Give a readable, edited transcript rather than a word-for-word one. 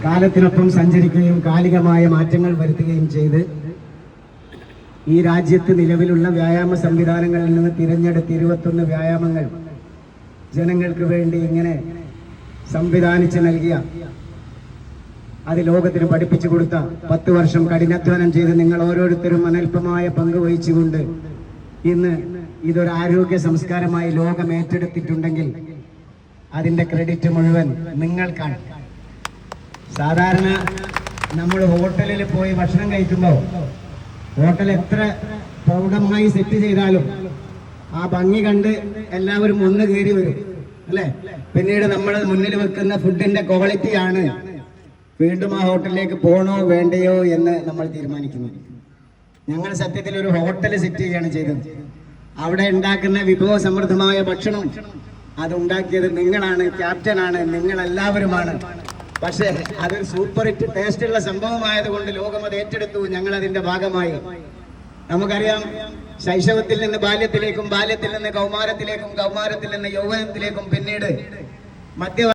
കാലത്തിനൊപ്പം സഞ്ചരിക്കുകയും കാലികമായ മാറ്റങ്ങൾ വരുത്തുകയും ചെയ്ത് ഈ രാജ്യത്ത് നിലവിലുള്ള വ്യായാമ സംവിധാനങ്ങളിൽ നിന്ന് തിരഞ്ഞെടുത്ത് 21 വ്യായാമങ്ങൾ ജനങ്ങൾക്ക് വേണ്ടി ഇങ്ങനെ സംവിധാനിച്ച് നൽകിയ, അത് ലോകത്തിന് പഠിപ്പിച്ചു കൊടുത്ത, 10 വർഷം കഠിനാധ്വാനം ചെയ്ത് നിങ്ങൾ ഓരോരുത്തരും അനൽപമായ പങ്ക് വഹിച്ചുകൊണ്ട് ഇന്ന് ഇതൊരു ആരോഗ്യ സംസ്കാരമായി ലോകം ഏറ്റെടുത്തിട്ടുണ്ടെങ്കിൽ അതിന്റെ ക്രെഡിറ്റ് മുഴുവൻ നിങ്ങൾക്കാണ്. സാധാരണ നമ്മൾ ഹോട്ടലിൽ പോയി ഭക്ഷണം കഴിക്കുമ്പോൾ ഹോട്ടൽ എത്ര പ്രൗഢമായി സെറ്റ് ചെയ്താലും ആ ഭംഗി കണ്ട് എല്ലാവരും ഒന്ന് കയറി വരും, അല്ലെ? പിന്നീട് നമ്മൾ മുന്നിൽ വെക്കുന്ന ഫുഡിന്റെ ക്വാളിറ്റിയാണ് വീണ്ടും ആ ഹോട്ടലിലേക്ക് പോകണോ വേണ്ടയോ എന്ന് നമ്മൾ തീരുമാനിക്കുന്നത്. ഞങ്ങൾ സത്യത്തിൽ ഒരു ഹോട്ടൽ സെറ്റ് ചെയ്യുകയാണ് ചെയ്തത്. അവിടെ ഉണ്ടാക്കുന്ന വിഭവസമൃദ്ധമായ ഭക്ഷണം അതുണ്ടാക്കിയത് നിങ്ങളാണ്, ക്യാപ്റ്റനാണ്, നിങ്ങളെല്ലാവരുമാണ്. പക്ഷേ അതൊരു സൂപ്പർ ഹിറ്റ് ടേസ്റ്റുള്ള സംഭവമായതുകൊണ്ട് ലോകം അത് ഏറ്റെടുത്തു. ഞങ്ങൾ അതിന്റെ ഭാഗമായി. നമുക്കറിയാം, ശൈശവത്തിൽ നിന്ന് ബാല്യത്തിലേക്കും, ബാല്യത്തിൽ നിന്ന് കൗമാരത്തിലേക്കും, കൗമാരത്തിൽ നിന്ന് യൗവനത്തിലേക്കും, പിന്നീട് മധ്യ